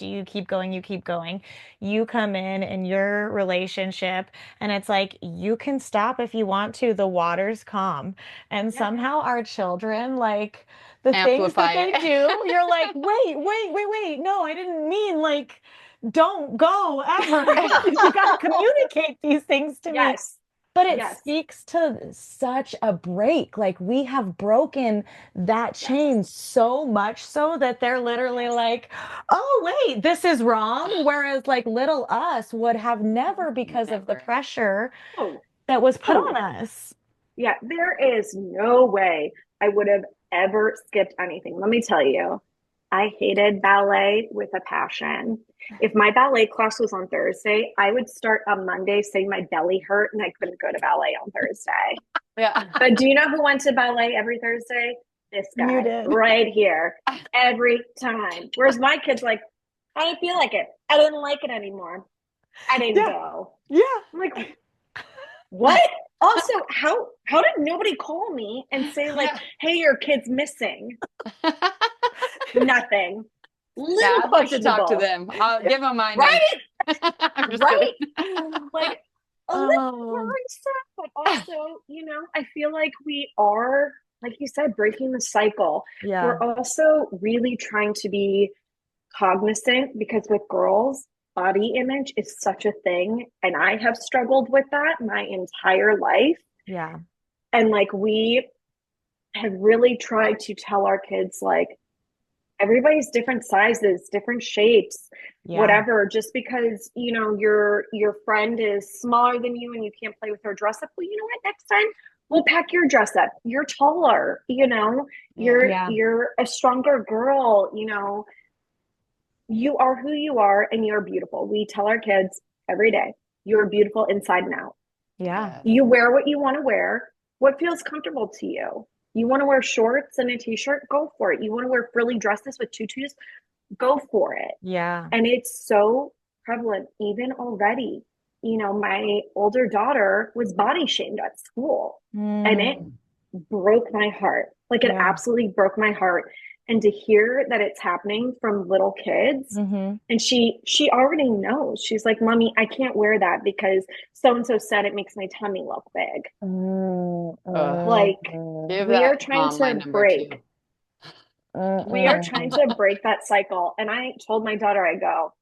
you keep going, you keep going. You come in your relationship, and it's like, you can stop if you want to. The water's calm. And Yeah. somehow our children, like the things that Amplify they it. do, you're like, wait. No, I didn't mean like, don't go ever. You got to communicate these things to me. Yes. But it Yes. speaks to such a break. Like we have broken that Yes. chain so much so that they're literally Yes. like, oh, wait, this is wrong. Whereas like little us would have never because of the Never. pressure Oh, that was put on oh, us. yeah. There is no way I would have ever skipped anything. Let me tell you, I hated ballet with a passion. If my ballet class was on Thursday, I would start on Monday saying my belly hurt and I couldn't go to ballet on Thursday. Yeah. But do you know who went to ballet every Thursday? This You guy did. right here every time. Whereas my kid's like, I didn't feel like it. I didn't like it anymore. I didn't Yeah. go. Yeah. I'm like, what? Also, how did nobody call me and say like, Yeah. hey, your kid's missing? Nothing. Yeah, Little I'd like to talk to questionable. them. I'll give them my number. Right? I'm just kidding. Right? Like a little Oh, worrisome, but also, I feel like we are, like you said, breaking the cycle. yeah. We're also really trying to be cognizant because with girls, body image is such a thing. And I have struggled with that my entire life. Yeah. And like we have really tried to tell our kids, like, everybody's different sizes, different shapes, Yeah. whatever. Just because your friend is smaller than you and you can't play with her dress up, well, you know what? Next time we'll pack your dress up. You're taller, Yeah. you're Yeah. you're a stronger girl. You are who you are, and you're beautiful. We tell our kids every day, you're beautiful inside and out. Yeah. Yes. You wear what you want to wear, what feels comfortable to you. You want to wear shorts and a t-shirt, go for it. You want to wear frilly dresses with tutus, go for it. Yeah. And it's so prevalent even already. My older daughter was body shamed at school, and it Mm, broke my heart. Like it yeah. absolutely broke my heart. And to hear that it's happening from little kids, Mm-hmm. and she already knows. She's like, "Mommy, I can't wear that because so and so said it makes my tummy look big." Mm, Ugh. Like Give we are that trying mom my to number break. too. We are trying to break that cycle. And I told my daughter, I go,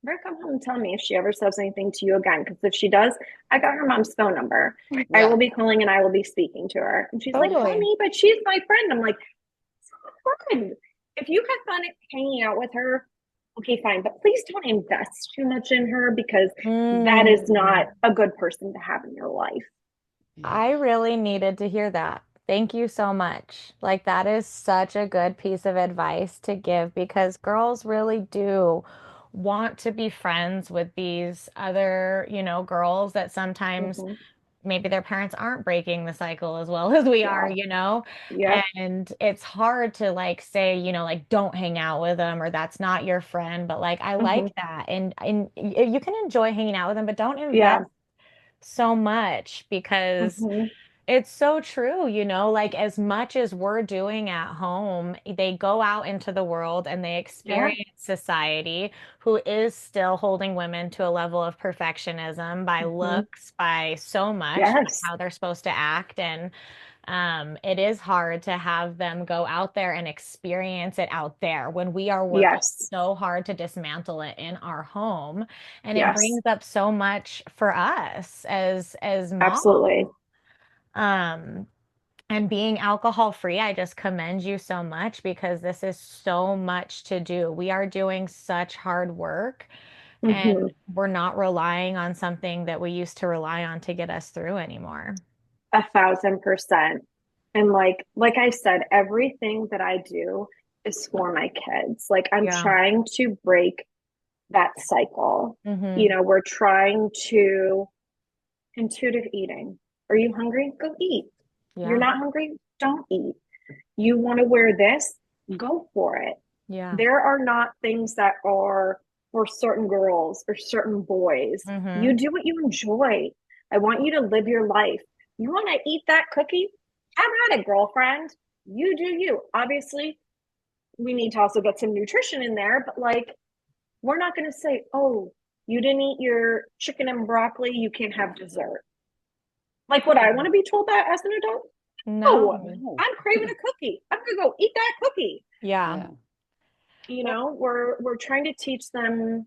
better come home and tell me if she ever says anything to you again. Because if she does, I got her mom's phone number. I Yeah. will be calling and I will be speaking to her. And she's like, Totally. Mommy, but she's my friend. I'm like, it's not friend. If you have fun hanging out with her, okay, fine. But please don't invest too much in her because that is not Mm. a good person to have in your life. Yeah. I really needed to hear that. Thank you so much. Like, that is such a good piece of advice to give because girls really do want to be friends with these other, girls that sometimes Mm-hmm. maybe their parents aren't breaking the cycle as well as we are, Yeah. Yep. And it's hard to like say, like don't hang out with them or that's not your friend, but like I Mm-hmm. like that. And you can enjoy hanging out with them, but don't Yeah. invest so much because Mm-hmm. it's so true, like as much as we're doing at home, they go out into the world and they Yeah. experience society who is still holding women to a level of perfectionism by Mm-hmm. looks, by so much, by Yes. how they're supposed to act. And it is hard to have them go out there and experience it out there when we are working Yes. so hard to dismantle it in our home. And it Yes. brings up so much for us as moms. Absolutely. Um, and being alcohol free, I just commend you so much because this is so much to do. We are doing such hard work Mm-hmm. and we're not relying on something that we used to rely on to get us through anymore. 1,000%. And like I said, everything that I do is for my kids. Like I'm Yeah. trying to break that cycle. Hmm. We're trying to intuitive eating. Are you hungry? Go eat. You're Yeah. not hungry? Don't eat. You want to wear this? Go for it. Yeah. There are not things that are for certain girls or certain boys. You Hmm. do what you enjoy. I want you to live your life. You want to eat that cookie? Have at it, girlfriend. You do you. Obviously, we need to also get some nutrition in there, but like, we're not going to say, oh, you didn't eat your chicken and broccoli, you can't have dessert. Like, would I want to be told that as an adult? Oh, No. I'm craving a cookie. I'm gonna go eat that cookie. Yeah. Yeah. You know, we're trying to teach them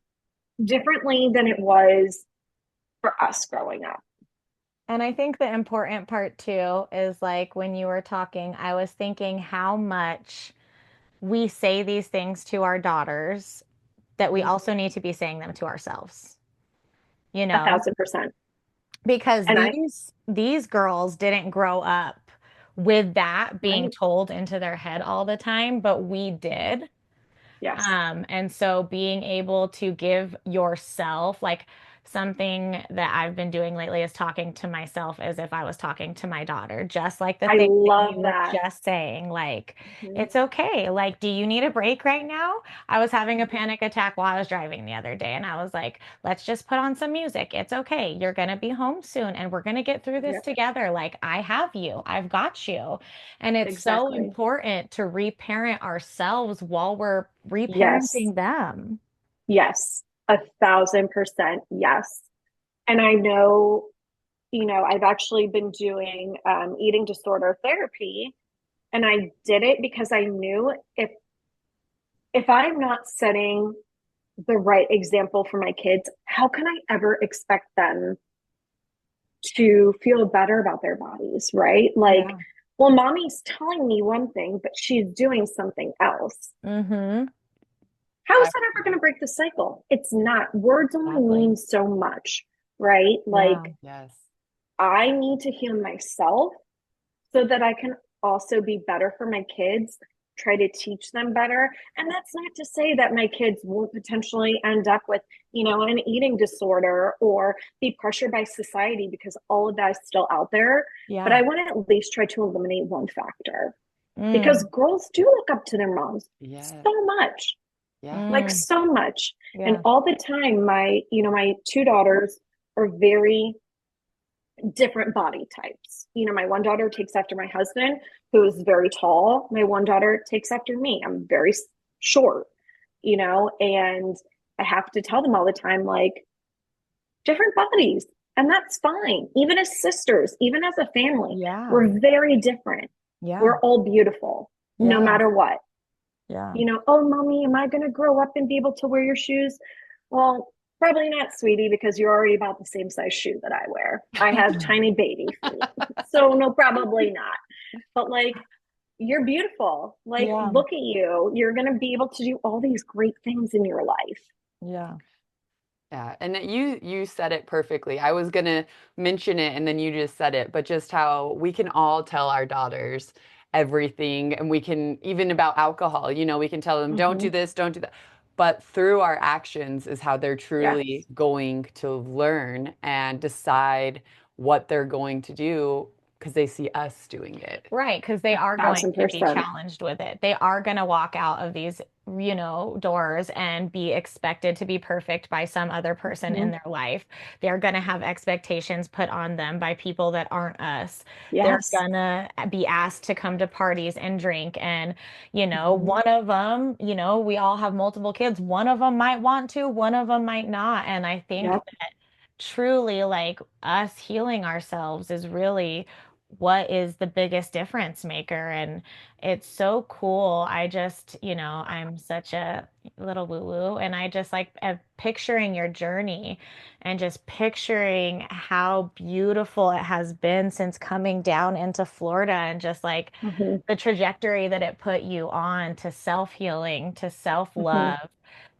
differently than it was for us growing up. And I think the important part too is like when you were talking, I was thinking how much we say these things to our daughters that we also need to be saying them to ourselves, you A know, 1000%. because And I, these girls didn't grow up with that being right? told into their head all the time, but we did. Yes, And so being able to give yourself like something that I've been doing lately is talking to myself as if I was talking to my daughter, just like the I thing that you love were that. just saying, like, Mhm. it's okay. Like, do you need a break right now? I was having a panic attack while I was driving the other day, and I was like, let's just put on some music. It's okay. You're gonna be home soon, and we're gonna get through this Yep, together. Like, I have you. I've got you. And it's so exactly. important to reparent ourselves while we're Yes, reparenting them. yes, 1000%. Yes. And I know, I've actually been doing eating disorder therapy, and I did it because I knew if I'm not setting the right example for my kids, how can I ever expect them to feel better about their bodies, right? Like, Yeah. well, mommy's telling me one thing, but she's doing something else. Mm-hmm. How is that ever going to break the cycle? It's not. Words only Exactly. mean so much, right? Yeah. Like, Yes. I need to heal myself so that I can also be better for my kids, try to teach them better. And that's not to say that my kids won't potentially end up with, an eating disorder or be pressured by society, because all of that is still out there. But Yeah. I want to at least try to eliminate one factor, because Mm. girls do look up to their moms Yeah. so much, Yeah. like Mm. so much. And Yeah. all the time, my two daughters are very different body types. My one daughter takes after my husband, who is very tall. My one daughter takes after me. I'm very short, and I have to tell them all the time, like, different bodies. And that's fine. Even as sisters, even as a family, Yeah. we're very different. Yeah. We're all beautiful, no Yeah. matter what. Yeah. Oh, mommy, am I going to grow up and be able to wear your shoes? Well, probably not, sweetie, because you're already about the same size shoe that I wear. I have tiny baby feet. So, no, probably not. But like, you're beautiful. Like, Yeah. look at you. You're going to be able to do all these great things in your life. Yeah. Yeah, and you said it perfectly. I was gonna mention it and then you just said it, but just how we can all tell our daughters everything, and we can even about alcohol, we can tell them don't Mm-hmm. do this, don't do that. But through our actions is how they're truly Yes. going to learn and decide what they're going to do because they see us doing it. Right, because they A are going thousand to be percent. challenged with it. They are going to walk out of these, doors and be expected to be perfect by some other person in Mm-hmm. their life. They're going to have expectations put on them by people that aren't us. They're Yes. going to be asked to come to parties and drink. And, Mm-hmm. one of them, we all have multiple kids. One of them might want to, one of them might not. And I think Yep. that truly, like, us healing ourselves is really what is the biggest difference maker. And it's so cool. I just, I'm such a little woo woo, and I just like picturing your journey and just picturing how beautiful it has been since coming down into Florida, and just like Mm-hmm. the trajectory that it put you on to self-healing, to Mm-hmm. self-love,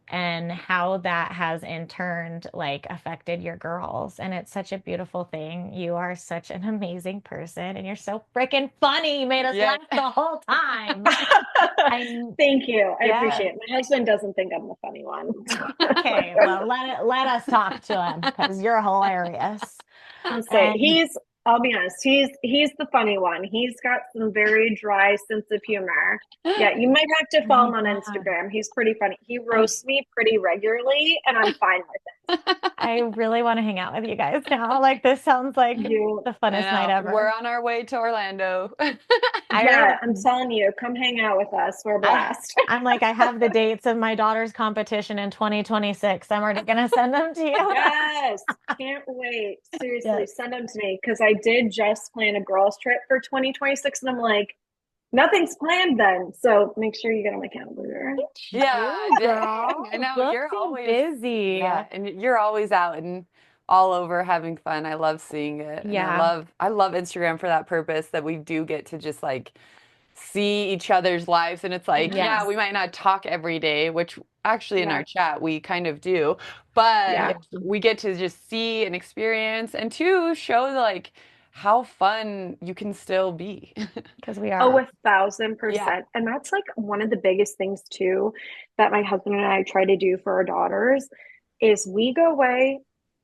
and how that has in turn like affected your girls. And it's such a beautiful thing. You are such an amazing person, and you're so freaking funny. You made us Yeah. laugh the whole time. I Thank you. I Yes. appreciate it. My husband doesn't think I'm the funny one. Okay, well, let us talk to him because you're hilarious. I'll say And I'll be honest, he's the funny one. He's got some very dry sense of humor. Yeah, you might have to oh follow my him on God. Instagram. He's pretty funny. He I roasts me pretty regularly, and I'm fine with it. I really want to hang out with you guys now. Like this sounds like You, the I funnest night know. We're ever. on our way to Orlando. I yeah, I'm already telling you, come hang out with us. We're a I blast. I'm like I have the dates of my daughter's competition in 2026. I'm already gonna send them to you. Yes, can't wait. Seriously, Yes. send them to me because I did just plan a girls' trip for 2026, and I'm like, nothing's planned then. So make sure you get on my calendar. Yeah, You dang. I girl, know you're booked always, busy. yeah, and you're always out and all over having fun. I love seeing it. And Yeah. I love Instagram for that purpose that we do get to just like see each other's lives. And it's like, yeah, Yes. we might not talk every day, which actually in Yeah, our chat we kind of do, but yeah. Yeah. we get to just see and experience and to show like how fun you can still be. Because we Oh, are. 'Cause-1,000%. And that's like one of the biggest things too that my husband and I try to do for our daughters is we go away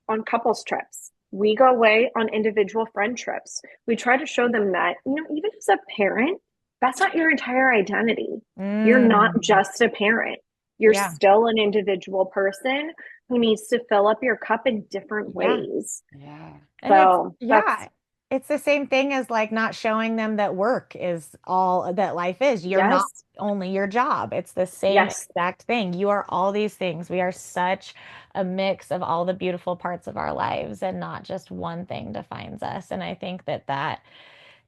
on couples trips. We go away on individual friend trips. We try to show them that, even as a parent, that's not your entire identity. You're not Mm. just a parent. You're Yeah. still an individual person who needs to fill up your cup in different Yeah. ways. yeah. And it's, So that's yeah, it's the same thing as like not showing them that work is all that life is. You're not yes, only your job. It's the same yes, exact thing. You are all these things. We are such a mix of all the beautiful parts of our lives and not just one thing defines us. And I think that that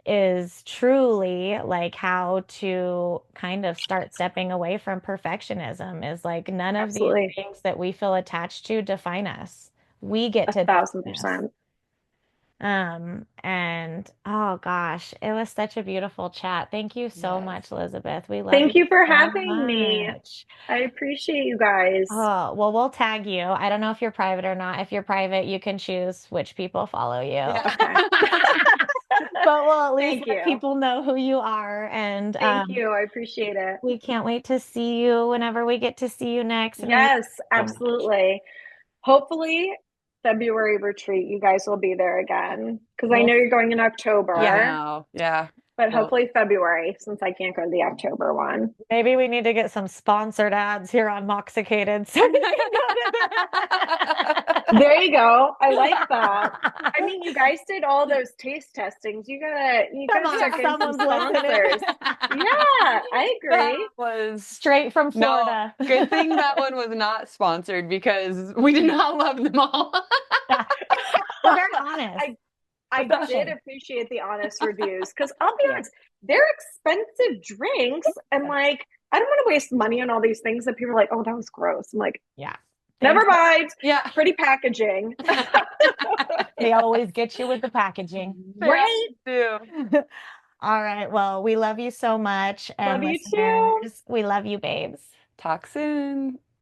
is truly like how to kind of start stepping away from perfectionism is like none of these absolutely. things that we feel attached to define us. We get A to thousand define us. percent. And oh gosh, it was such a beautiful chat. Thank you so Yes. much, Elizabeth. We love Thank you you for so having me. much. I appreciate you guys. Oh, well, we'll tag you. I don't know if you're private or not. If you're private, you can choose which people follow you. Yeah. Okay. But we'll at least Thank let you. people know who you are. And Thank you. I appreciate it. we can't wait to see you whenever we get to see you next. And we Yes, so much. absolutely. Hopefully, February retreat, you guys will be there again because I We'll, know you're going in I yeah. October, know. Yeah. but Well, hopefully February since I can't go to the October one. Maybe we need to get some sponsored ads here on Moxicated so we can go to that. There you go. I like that. I mean, you guys did all those taste testings. You Come gotta on, start getting some someone's listening. sponsors. Yeah, I that agree. was Straight from no Florida. good thing that one was not sponsored because we did not love them all. We're very honest. I I did Profession. appreciate the honest reviews because I'll be Yeah. honest, they're expensive drinks, and like I don't want to waste money on all these things that people are like, oh, that was gross. I'm like, Yeah. never mind. Yeah. Pretty packaging, They always get you with the packaging. Yeah, right? too. All right. Well, we love you so much. And Love you too. listeners, we love you, babes. Talk soon.